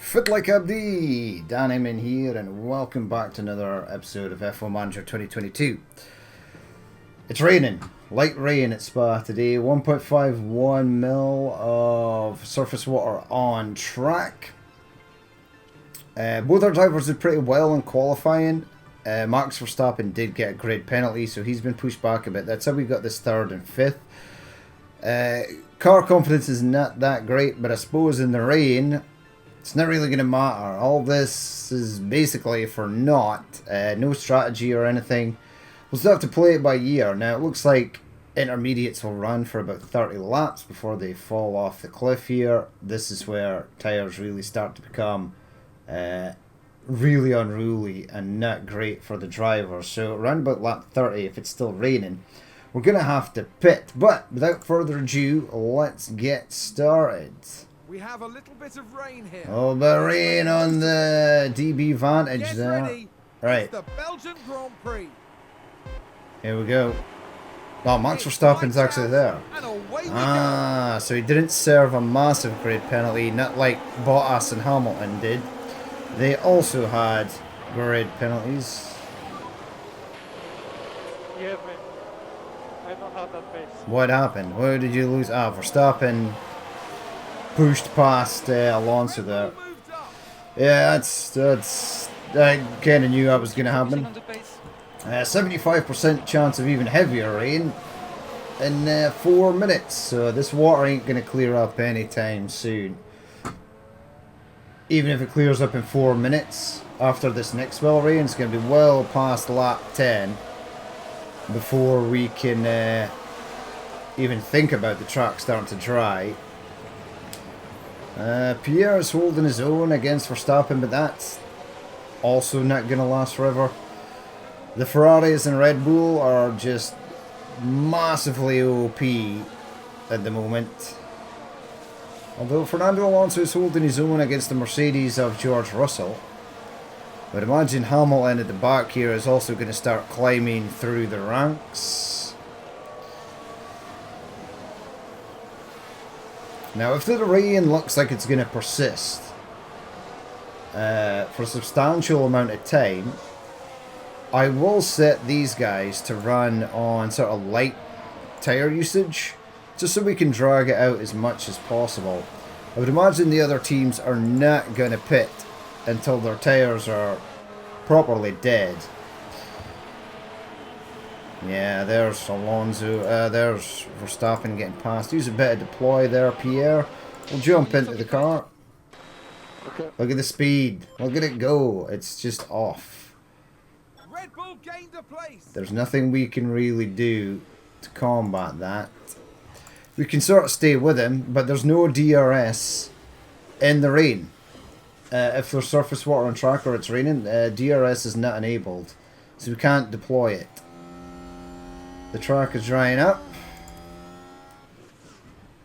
Fit like Abdi, Dan Emin here, and welcome back to another episode of F1 Manager 2022. It's raining, light rain at Spa today, 1.51 mil of surface water on track. Both our drivers did pretty well in qualifying. Max Verstappen did get a grid penalty, so he's been pushed back a bit. That's how we got this third and fifth. Car confidence is not that great, but I suppose in the rain, it's not really going to matter. All this is basically for naught. No strategy or anything. We'll still have to play it by ear. Now, it looks like intermediates will run for about 30 laps before they fall off the cliff here. This is where tyres really start to become really unruly and not great for the driver. So around about lap 30, if it's still raining, we're going to have to pit. But without further ado, let's get started. We have a little bit of rain here. Oh, but rain on the DB Vantage Get there. ready. Right, It's the Belgian Grand Prix. here we go. Oh, Max Verstappen's actually there. And away we Ah, so he didn't serve a massive grid penalty, not like Bottas and Hamilton did. They also had grid penalties. Yeah, man. I don't have that pace. What happened? Where did you lose? Ah, Verstappen pushed past Alonso there. go. Moved up. Yeah, that's I kind of knew that was going to happen. On the pace. 75% chance of even heavier rain in 4 minutes, so this water ain't going to clear up anytime soon. Even if it clears up in 4 minutes after this next spell of rain, it's going to be well past lap 10 before we can even think about the track starting to dry. Pierre is holding his own against Verstappen, but that's also not going to last forever. The Ferraris and Red Bull are just massively OP at the moment. Although Fernando Alonso is holding his own against the Mercedes of George Russell. But imagine Hamilton at the back here is also going to start climbing through the ranks. Now, if the rain looks like it's going to persist for a substantial amount of time, I will set these guys to run on sort of light tyre usage, just so we can drag it out as much as possible. I would imagine the other teams are not going to pit until their tyres are properly dead. Yeah, there's Alonso, there's Verstappen getting past. Use a bit of deploy there, Pierre. We'll jump into the car. Okay. Look at the speed. Look at it go. It's just off. Red Bull gained a place. There's nothing we can really do to combat that. We can sort of stay with him, but there's no DRS in the rain. If there's surface water on track or it's raining, DRS is not enabled, so we can't deploy it. The track is drying up.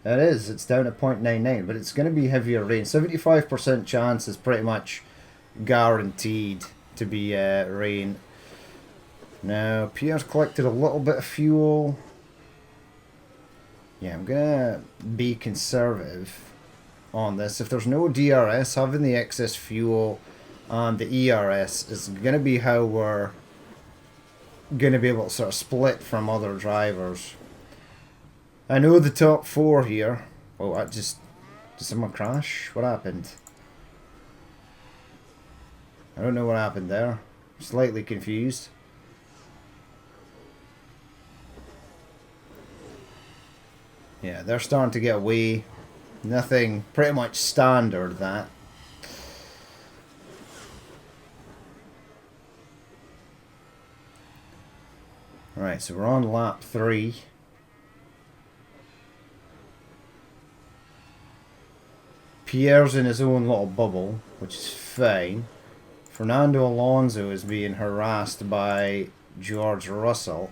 It is, it's down at 0.99, but it's going to be heavier rain. 75% chance is pretty much guaranteed to be rain. Now, Pierre's collected a little bit of fuel. Yeah, I'm going to be conservative on this. If there's no DRS, having the excess fuel and the ERS is going to be how we're going to be able to sort of split from other drivers. I know the top four here. Oh, did someone crash? What happened? I don't know what happened there. Slightly confused. Yeah, they're starting to get away. Nothing, pretty much standard that. Right, so we're on lap 3. Pierre's in his own little bubble, which is fine. Fernando Alonso is being harassed by George Russell.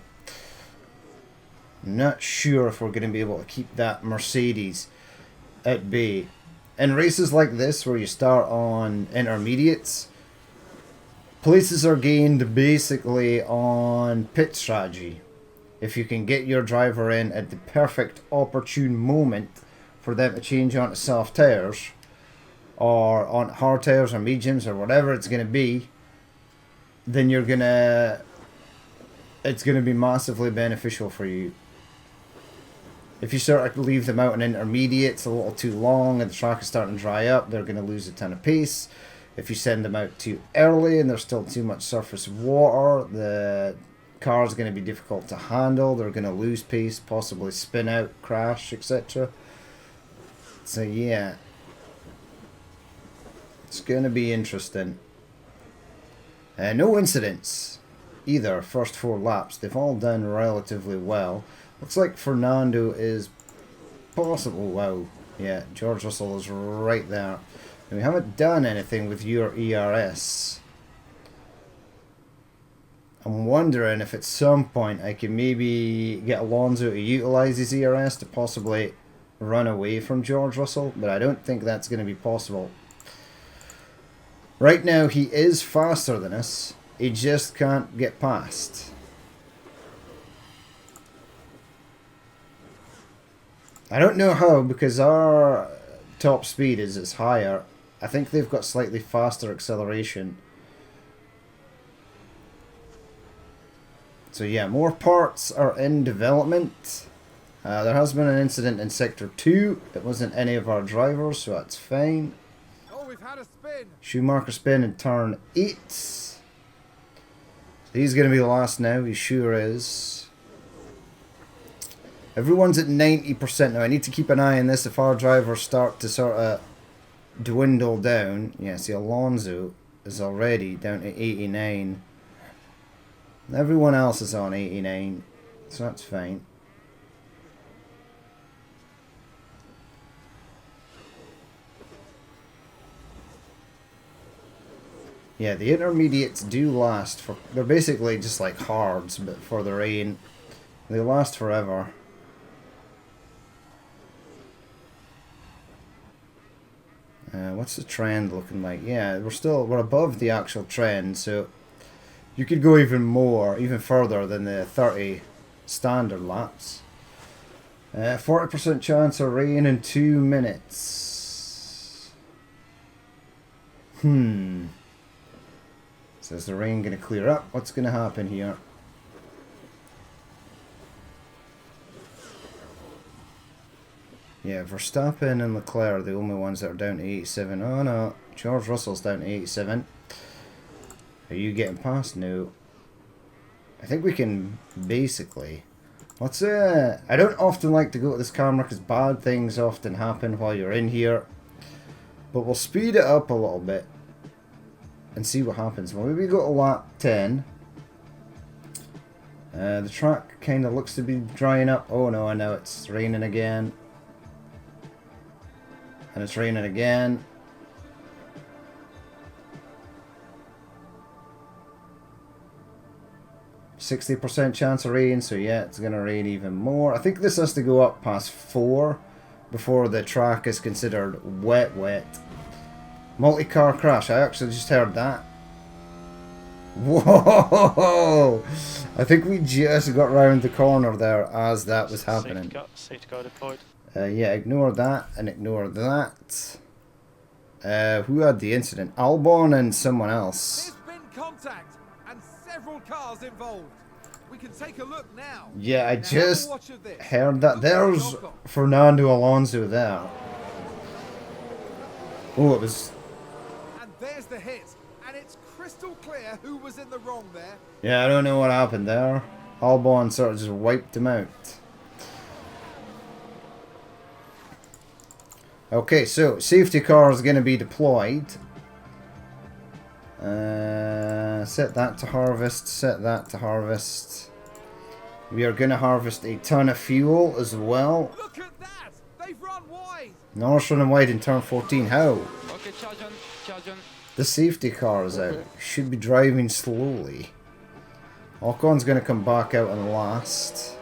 Not sure if we're going to be able to keep that Mercedes at bay. In races like this, where you start on intermediates, places are gained basically on pit strategy. If you can get your driver in at the perfect opportune moment for them to change onto soft tyres, or on hard tires or mediums or whatever it's going to be, then it's going to be massively beneficial for you. If you sort of leave them out in intermediates a little too long and the track is starting to dry up, they're going to lose a ton of pace. If you send them out too early and there's still too much surface water, the car is going to be difficult to handle. They're going to lose pace, possibly spin out, crash, etc. So yeah, it's going to be interesting. No incidents either, first 4 laps. They've all done relatively well. Looks like Fernando is possible. Wow, yeah, George Russell is right there. And we haven't done anything with your ERS. I'm wondering if at some point I can maybe get Alonso to utilise his ERS to possibly run away from George Russell, but I don't think that's going to be possible. Right now he is faster than us, he just can't get past. I don't know how, because our top speed is higher. I think they've got slightly faster acceleration. So yeah, more parts are in development. There has been an incident in Sector 2. It wasn't any of our drivers, so that's fine. Oh, we've had a spin. Schumacher spin in turn 8. So he's going to be the last now, he sure is. Everyone's at 90% now. I need to keep an eye on this if our drivers start to sort of dwindle down. Yeah, see, Alonso is already down to 89. Everyone else is on 89, so that's fine. Yeah, the intermediates do last for... They're basically just like hards, but for the rain. They last forever. What's the trend looking like? Yeah, we're above the actual trend, so you could go even more, even further than the 30 standard laps. 40% chance of rain in 2 minutes. So is the rain going to clear up? What's going to happen here? Yeah, Verstappen and Leclerc are the only ones that are down to 87. Oh no, George Russell's down to 87. Are you getting past? No. I think we can basically... I don't often like to go to this camera because bad things often happen while you're in here. But we'll speed it up a little bit and see what happens. Well, maybe go to lap 10. The track kind of looks to be drying up. Oh no, I know it's raining again. And it's raining again. %60 chance of rain, so yeah, it's going to rain even more. I think this has to go up past 4 before the track is considered wet. Multi-car crash, I actually just heard that. Whoa! I think we just got round the corner there as that was happening. Safety car deployed. Yeah, ignore that and ignore that. Who had the incident? Albon and someone else. There's been contact and several cars involved. We can take a look now. Yeah, I Now just have a watch of this. heard that. Look There's at the knock-off. Fernando Alonso there. Oh, it was... And there's the hit. And it's crystal clear who was in the wrong there. Yeah, I don't know what happened there. Albon sort of just wiped him out. Okay, so safety car is going to be deployed. Set that to harvest, set that to harvest. We are going to harvest a ton of fuel as well. Look at that! They've run wide. Norris running wide in turn 14. How? Okay, charge on. The safety car is out. Should be driving slowly. Ocon's going to come back out and last.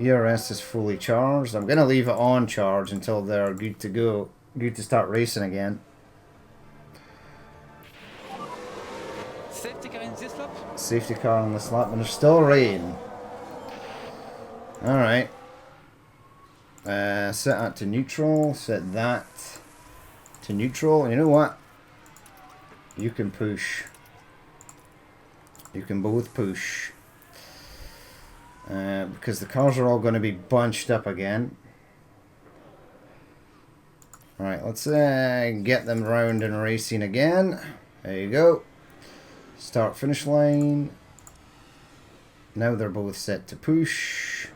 ERS is fully charged. I'm going to leave it on charge until they're good to go. Good to start racing again. Safety car in this lap? Safety car on this lap, and there's still rain. Alright. Set that to neutral. Set that. to neutral. And you know what? You can push. You can both push. Because the cars are all going to be bunched up again. Alright, let's get them round and racing again. There you go. Start finish line. Now they're both set to push.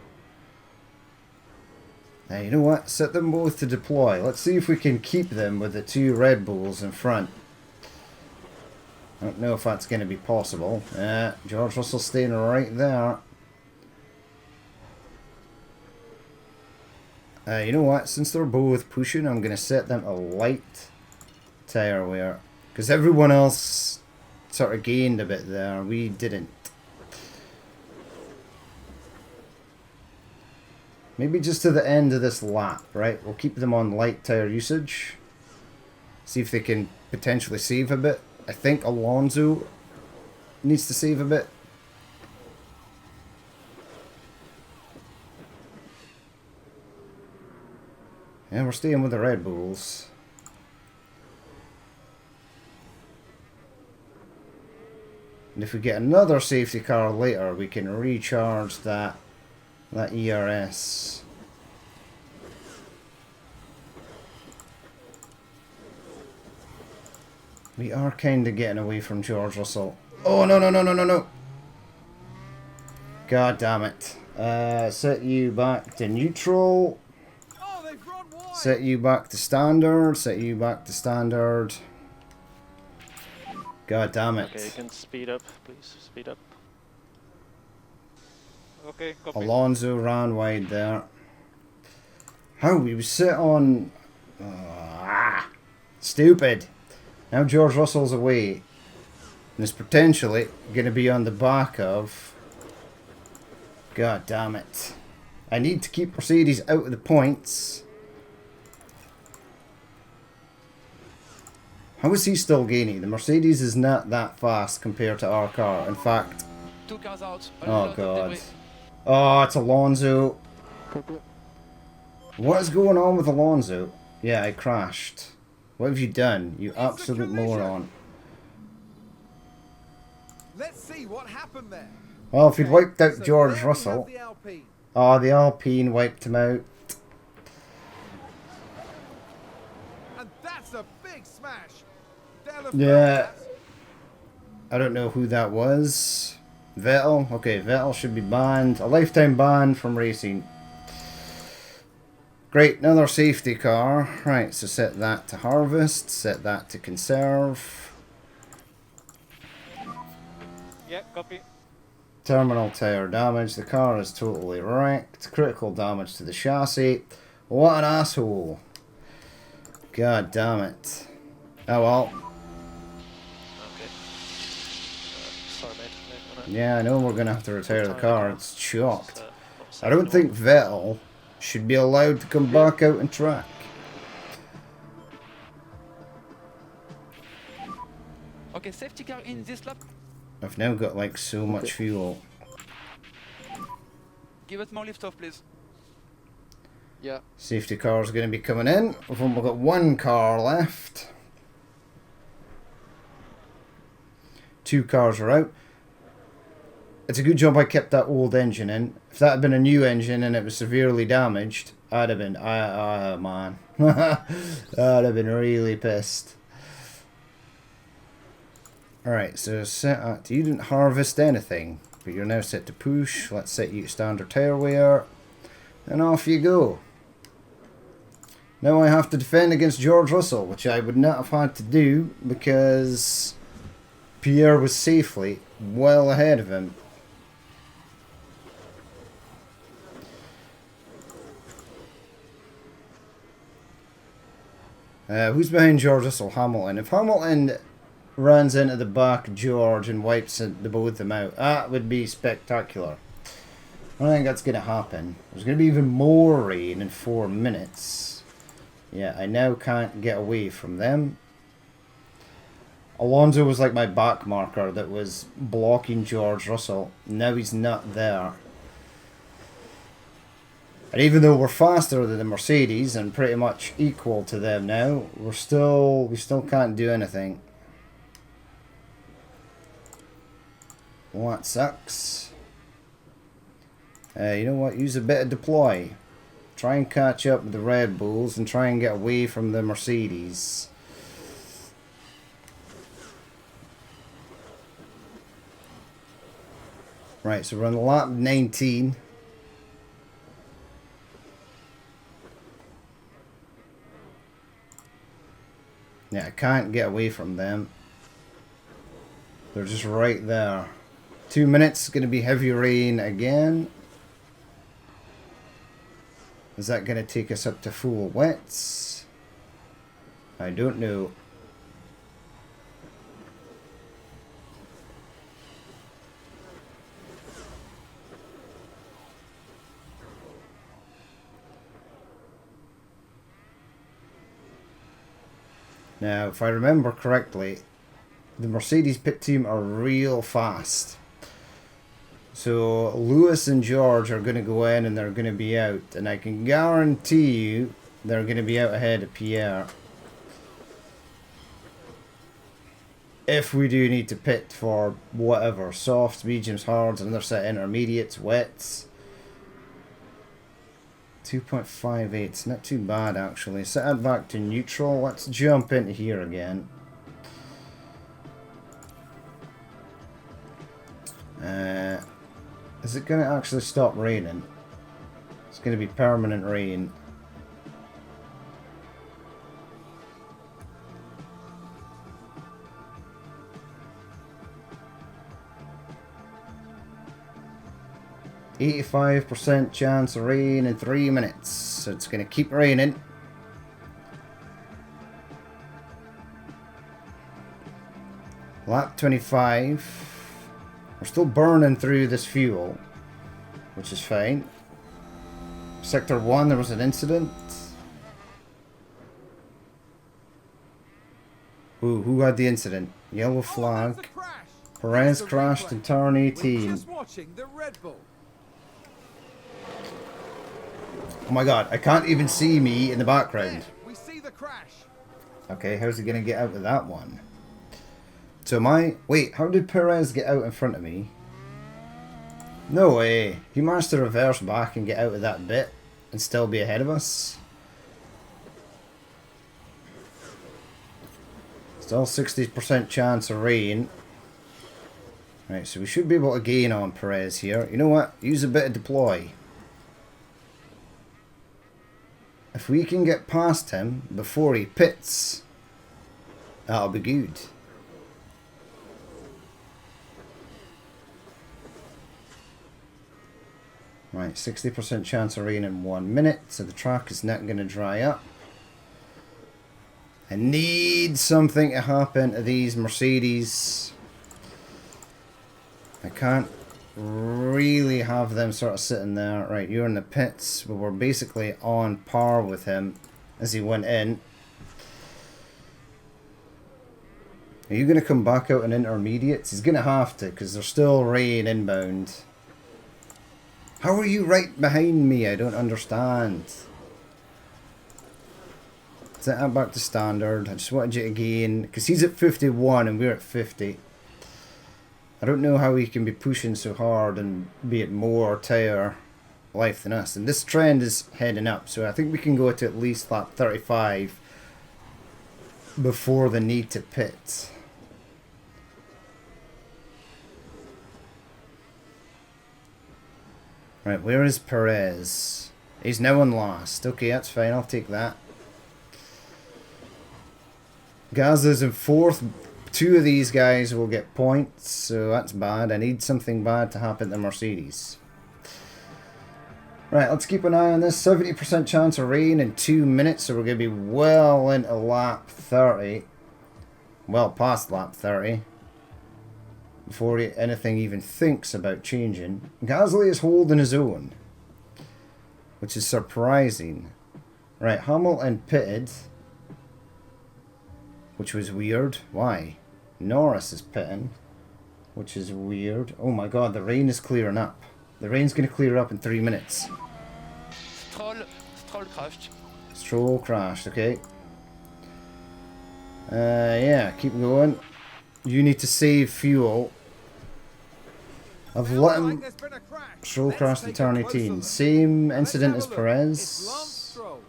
Now you know what? Set them both to deploy. Let's see if we can keep them with the 2 Red Bulls in front. I don't know if that's going to be possible. George Russell staying right there. You know what? Since they're both pushing, I'm going to set them a light tyre wear. Because everyone else sort of gained a bit there. We didn't. Maybe just to the end of this lap, right? We'll keep them on light tyre usage. See if they can potentially save a bit. I think Alonso needs to save a bit. Yeah, we're staying with the Red Bulls. And if we get another safety car later, we can recharge that ERS. We are kind of getting away from George Russell. Oh, no, no, no, no, no, no. God damn it. Set you back to neutral. Oh, they've run wide. Set you back to standard. Set you back to standard. God damn it. Okay, you can speed up, please. Speed up. Okay, copy. Alonso ran wide there. How? He was set on... stupid. Now George Russell's away. And is potentially going to be on the back of... God damn it. I need to keep Mercedes out of the points. How is he still gaining? The Mercedes is not that fast compared to our car. In fact... 2 cars out. Oh god. Oh, it's Alonso. What is going on with Alonso? Yeah, I crashed. What have you done? You absolute moron. Let's see what happened there. Well, if he'd wiped out So George there we Russell... have the Alpine. Oh, the Alpine wiped him out. And that's a big smash. They'll have Yeah. felt that. I don't know who that was. Vettel? Okay, Vettel should be banned. A lifetime ban from racing. Great, another safety car. Right, so set that to harvest. Set that to conserve. Yeah, copy. Terminal tyre damage. The car is totally wrecked. Critical damage to the chassis. What an asshole. God damn it. Oh well. Okay. Sorry, mate. Yeah, I know we're going to have to retire the car. It's chocked. Not I don't think Vettel should be allowed to come back out and track. Okay, safety car in this lap. I've now got like so much fuel. Give us more lift off, please. Yeah. Safety car is going to be coming in. We've only got 1 car left. 2 cars are out. It's a good job I kept that old engine in. If that had been a new engine and it was severely damaged, I'd have been... man. I'd have been really pissed. Alright, so set at... You didn't harvest anything, but you're now set to push. Let's set you to standard tyre wear. And off you go. Now I have to defend against George Russell, which I would not have had to do because Pierre was safely well ahead of him. Who's behind George Russell? Hamilton. If Hamilton runs into the back of George and wipes the both of them out, that would be spectacular. I don't think that's going to happen. There's going to be even more rain in 4 minutes. Yeah, I now can't get away from them. Alonso was like my back marker that was blocking George Russell. Now he's not there. And even though we're faster than the Mercedes and pretty much equal to them now, we still can't do anything. Well, that sucks. You know what? Use a bit of deploy. Try and catch up with the Red Bulls and try and get away from the Mercedes. Right, so we're on lap 19. Yeah, I can't get away from them. They're just right there. 2 minutes, going to be heavy rain again. Is that going to take us up to full wets? I don't know. Now, if I remember correctly, the Mercedes pit team are real fast. So Lewis and George are going to go in and they're going to be out. And I can guarantee you they're going to be out ahead of Pierre. If we do need to pit for whatever, softs, mediums, hards, another set of intermediates, wets. 2.58, it's not too bad actually. Set that back to neutral. Let's jump into here again. Is it going to actually stop raining? It's going to be permanent rain. %85% chance of rain in 3 minutes. So it's going to keep raining. Lap 25. We're still burning through this fuel, which is fine. Sector 1, there was an incident. Ooh, who had the incident? Yellow flag. Perez crashed in turn 18. Just watching the Red Bull. Oh my god, I can't even see me in the background. We see the crash. Okay, how's he going to get out of that one? So wait, how did Perez get out in front of me? No way. He managed to reverse back and get out of that bit and still be ahead of us. Still 60% chance of rain. Right, so we should be able to gain on Perez here. You know what? Use a bit of deploy. If we can get past him before he pits, that'll be good. Right, 60% chance of rain in 1 minute, so the track is not going to dry up. I need something to happen to these Mercedes. I can't really have them sort of sitting there. Right, you're in the pits, but we're basically on par with him as he went in. Are you going to come back out in intermediates? He's going to have to, because there's still rain inbound. How are you right behind me? I don't understand. Set that back to standard. I just wanted you to gain, because he's at 51 and we're at 50. I don't know how he can be pushing so hard and be at more tire life than us. And this trend is heading up, so I think we can go to at least lap 35 before the need to pit. Right, where is Perez? He's now on last. Okay, that's fine, I'll take that. Gazza's in 4th. 2 of these guys will get points, so that's bad. I need something bad to happen to Mercedes. Right, let's keep an eye on this. 70% chance of rain in 2 minutes, so we're going to be well into lap 30. Well past lap 30. Before anything even thinks about changing. Gasly is holding his own, which is surprising. Right, Hamilton pitted, which was weird. Why? Norris is pitting, which is weird. Oh my god, the rain is clearing up. The rain's going to clear up in 3 minutes. Stroll crashed. Stroll crashed, okay. Yeah, keep going. You need to save fuel. I've Sounds let like him... there's been a crash. Stroll Let's crashed in take a turn closer 18. look. Same Let's incident have as a look. It's Lance Perez. Stroll.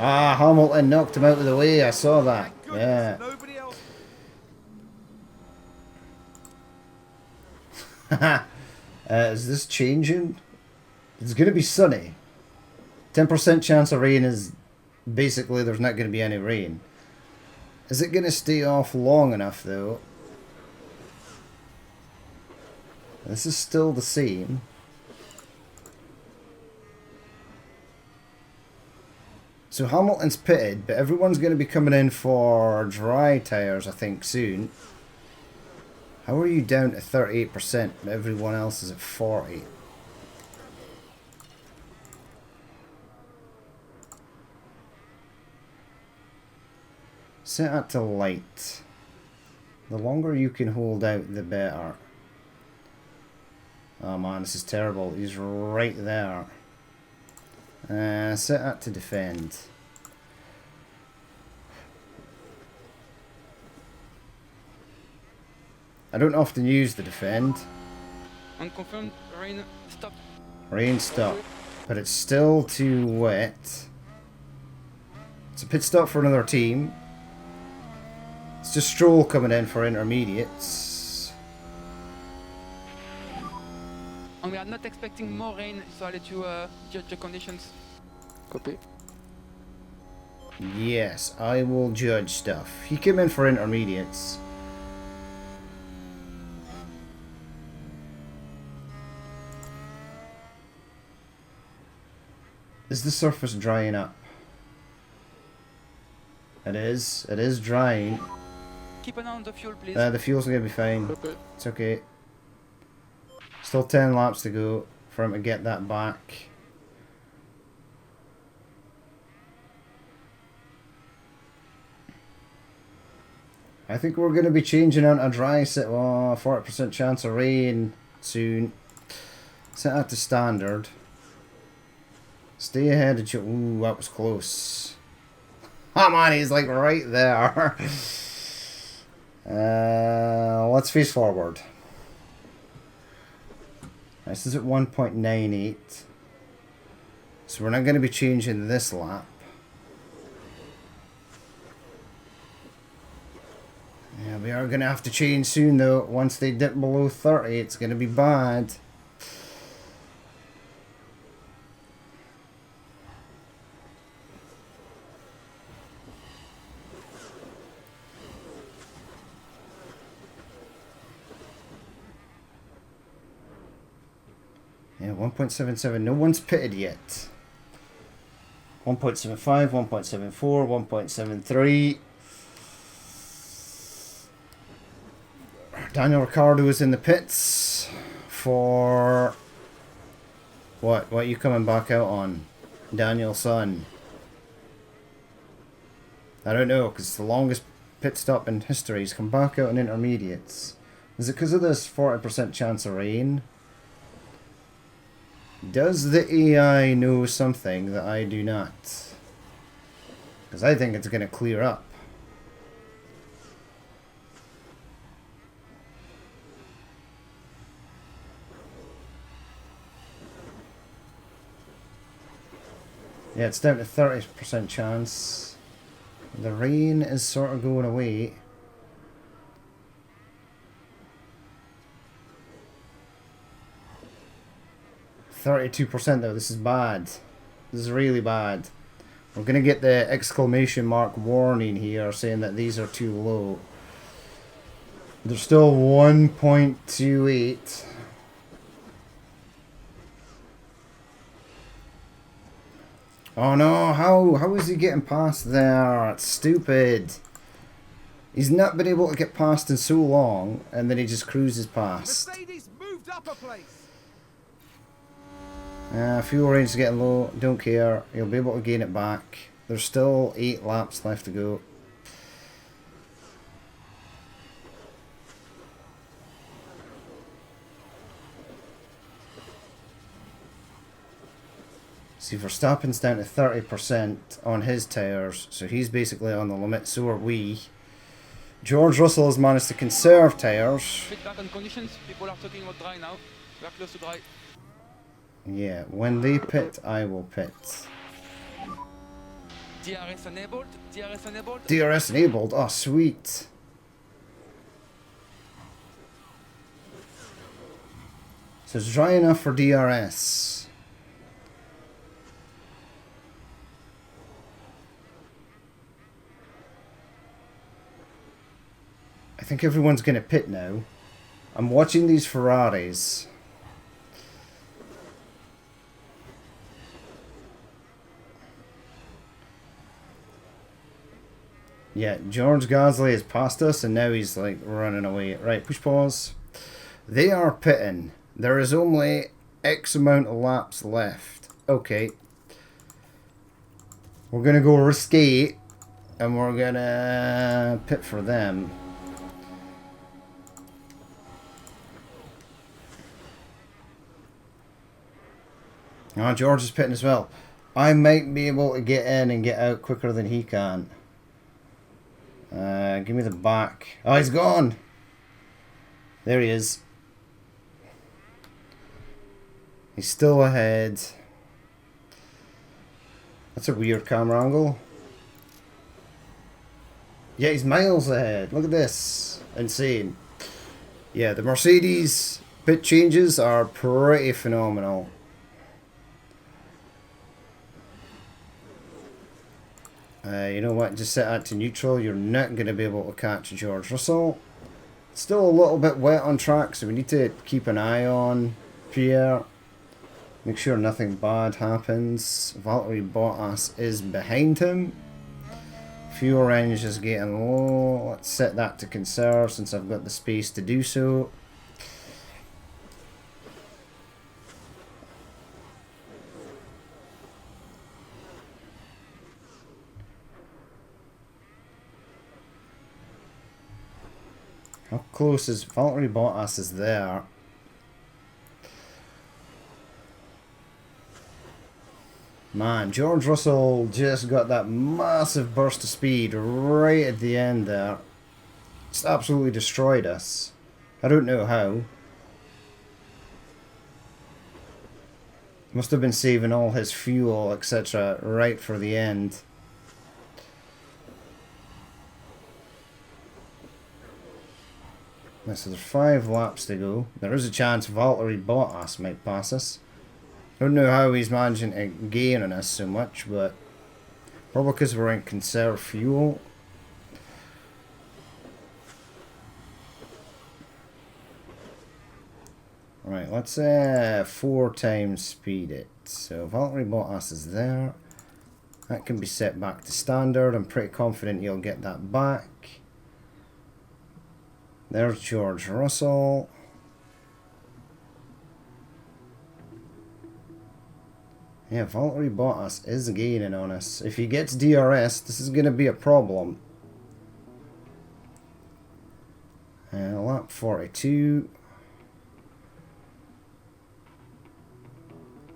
Ah, Hamilton knocked him out of the way. I saw that. Thank goodness Yeah. nobody else. Is this changing? It's going to be sunny. 10% chance of rain is basically there's not going to be any rain. Is it going to stay off long enough though? This is still the same. So Hamilton's pitted, but everyone's going to be coming in for dry tyres, I think, soon. How are you down to 38%, but everyone else is at 40%? Set that to light. The longer you can hold out, the better. Oh man, this is terrible. He's right there. Set that to defend. I don't often use the defend. Unconfirmed rain stop. Rain stop. But it's still too wet. It's a pit stop for another team. It's just Stroll coming in for intermediates. And we are not expecting more rain, so I'll let you judge the conditions. Copy. Yes, I will judge stuff. He came in for intermediates. Is the surface drying up? It is. It is drying. Keep an eye on the fuel, please. The fuel's gonna be fine. Okay. It's okay. Still 10 laps to go for him to get that back. I think we're going to be changing on a dry set. Oh, 40% chance of rain soon. Set that to standard. Stay ahead of you. Ooh, that was close. Oh man, he's like right there. Let's face forward. This is at 1.98. So we're not going to be changing this lap. Yeah, we are going to have to change soon though. Once they dip below 30, it's going to be bad. Yeah, 1.77. No one's pitted yet. 1.75, 1.74, 1.73. Daniel Ricciardo is in the pits for... What? What are you coming back out on? Daniel son. I don't know, because it's the longest pit stop in history. He's come back out in intermediates. Is it because of this 40% chance of rain? Does the AI know something that I do not? Because I think it's going to clear up. Yeah, it's down to 30% chance. The rain is sort of going away. %32% though, this is bad. This is really bad. We're going to get the exclamation mark warning here saying that these are too low. They're still 1.28. Oh no, how is he getting past there? It's stupid. He's not been able to get past in so long, and then he just cruises past. Mercedes moved up a place. Fuel range is getting low, don't care. He'll be able to gain it back. There's still 8 laps left to go. See, Verstappen's down to 30% on his tyres, so he's basically on the limit, so are we. George Russell has managed to conserve tyres. Feedback on conditions. People are talking about dry now. We are close to dry. Yeah, when they pit, I will pit. DRS enabled. DRS enabled. DRS enabled, oh sweet. So it's dry enough for DRS. I think everyone's going to pit now. I'm watching these Ferraris. Yeah, George Gasly has passed us and now he's like running away. Right, push pause. They are pitting. There is only X amount of laps left. Okay. We're going to go risque and we're going to pit for them. Oh, George is pitting as well. I might be able to get in and get out quicker than he can. Give me the back. Oh, he's gone. There he is. He's still ahead. That's a weird camera angle. Yeah, he's miles ahead. Look at this. Insane. Yeah, the Mercedes pit changes are pretty phenomenal. You know what, just set that to neutral. You're not going to be able to catch George Russell. Still a little bit wet on track, so we need to keep an eye on Pierre. Make sure nothing bad happens. Valtteri Bottas is behind him. Fuel range is getting low. Let's set that to conserve since I've got the space to do so. How close is Valtteri Bottas is there? Man, George Russell just got that massive burst of speed right at the end there. Just absolutely destroyed us. I don't know how. Must have been saving all his fuel, etc. right for the end. So there's 5 laps to go. There is a chance Valtteri Bottas might pass us. I don't know how he's managing to gain on us so much, but probably because we're in conserved fuel. Right, let's 4 times speed it. So Valtteri Bottas is there. That can be set back to standard. I'm pretty confident you'll get that back. There's George Russell. Yeah, Valtteri Bottas is gaining on us. If he gets DRS, this is going to be a problem. Lap 42.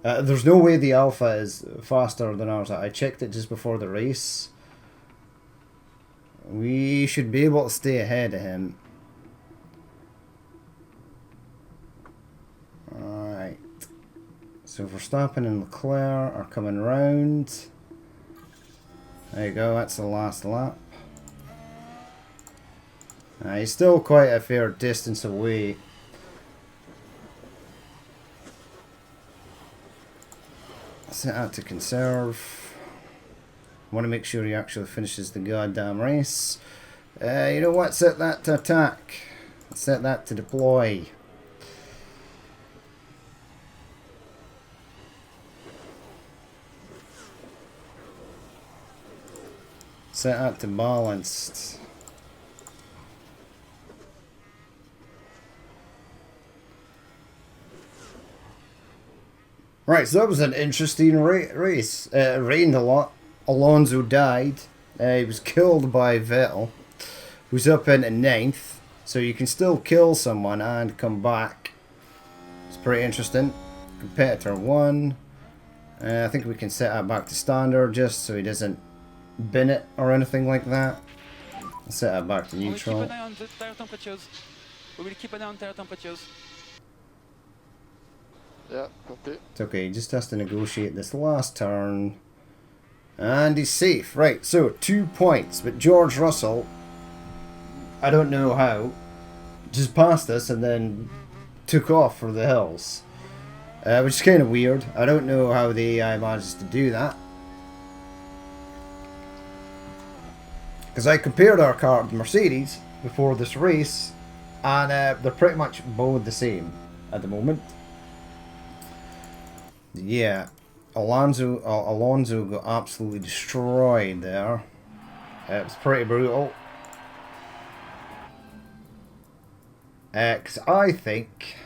There's no way the Alpha is faster than ours. I checked it just before the race. We should be able to stay ahead of him. Alright. So Verstappen and Leclerc are coming round. There you go, that's the last lap. He's still quite a fair distance away. Set out to conserve. Want to make sure he actually finishes the goddamn race. You know what? Set that to attack. Set that to deploy. Set that to balanced. Right, so that was an interesting race. It rained a lot. Alonso died. He was killed by Vettel, who's up into 9th. So you can still kill someone and come back. It's pretty interesting. Competitor 1. I think we can set that back to standard just so he doesn't bin it or anything like that. I'll set that back to We will neutral. keep an eye on the tire temperatures. We will keep an eye on tire temperatures. Yeah, copy. It's okay, he just has to negotiate this last turn. And he's safe. Right, so 2 points. But George Russell, I don't know how, just passed us and then took off for the hills. Which is kind of weird. I don't know how the AI manages to do that. Because I compared our car to the Mercedes before this race, and they're pretty much both the same at the moment. Yeah, Alonso got absolutely destroyed there. It was pretty brutal. Because I think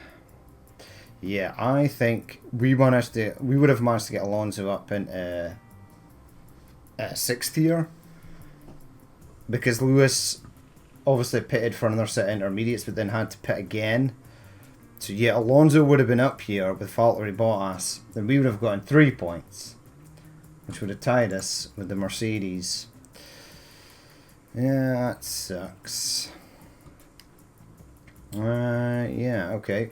we would have managed to get Alonso up in 6th tier. Because Lewis obviously pitted for another set of intermediates, but then had to pit again. So yeah, Alonso would have been up here with Valtteri Bottas. Then we would have gotten 3 points, which would have tied us with the Mercedes. Yeah, that sucks. Yeah, okay.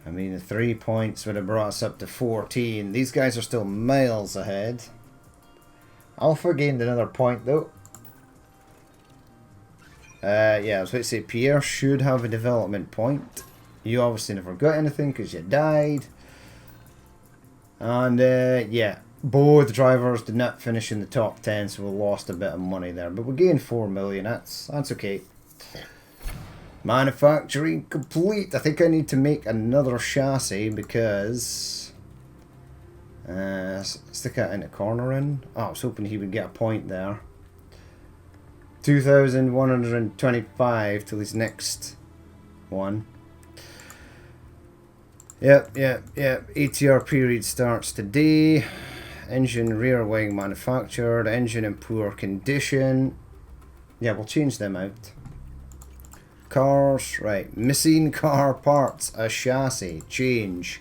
I mean, the 3 points would have brought us up to 14. These guys are still miles ahead. Alpha gained another point though. Yeah, I was about to say Pierre should have a development point. You obviously never got anything because you died. And yeah, both drivers did not finish in the top 10, so we lost a bit of money there. But we gained 4 million. That's okay. Manufacturing complete. I think I need to make another chassis because stick that in the corner in. Oh, I was hoping he would get a point there. 2,125 till his next one. Yep. ATR period starts today. Engine rear wing manufactured. Engine in poor condition. Yeah, we'll change them out. Cars, right. Missing car parts. A chassis. Change.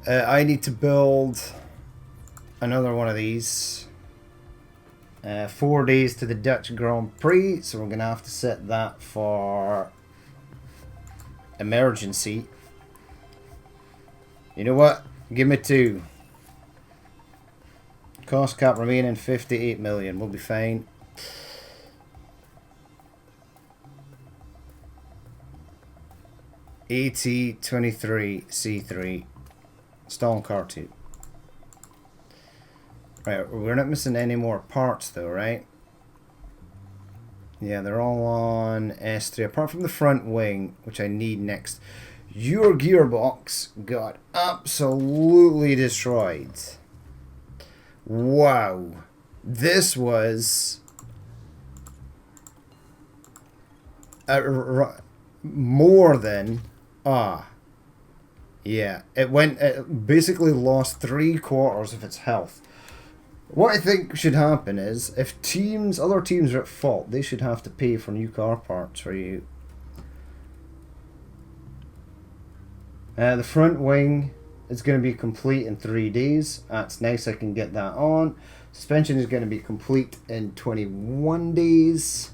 I need to build another one of these. 4 days to the Dutch Grand Prix, so we're going to have to set that for emergency. You know what? Give me 2. Cost cap remaining 58 million. We'll be fine. AT23C3. Stall car 2. Right, we're not missing any more parts though, right? Yeah, they're all on S3, apart from the front wing, which I need next. Your gearbox got absolutely destroyed. Wow. This was more than... Yeah, it basically lost 3/4 of its health. What I think should happen is, if other teams are at fault, they should have to pay for new car parts for you. The front wing is going to be complete in 3 days. That's nice, I can get that on. Suspension is going to be complete in 21 days.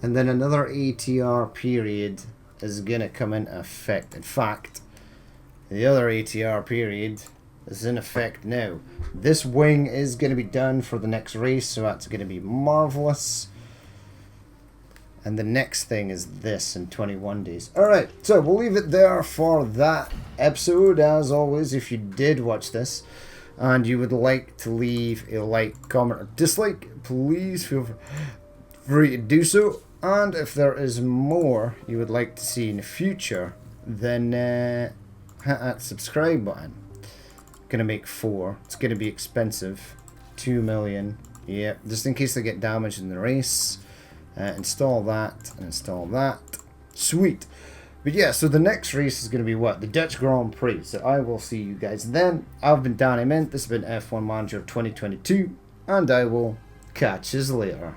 And then another ATR period is going to come into effect. In fact, the other ATR period is in effect now. This wing is going to be done for the next race, so that's going to be marvelous. And the next thing is this in 21 days. Alright, so we'll leave it there for that episode. As always, if you did watch this and you would like to leave a like, comment, or dislike, please feel free to do so. And if there is more you would like to see in the future, then hit that subscribe button. Gonna make 4. It's gonna be expensive. 2 million. Yep, just in case they get damaged in the race. Install that and install that. Sweet. But yeah, so the next race is gonna be what? The Dutch Grand Prix. So I will see you guys then. I've been Danny Mint. This has been F1 Manager 2022, and I will catch you later.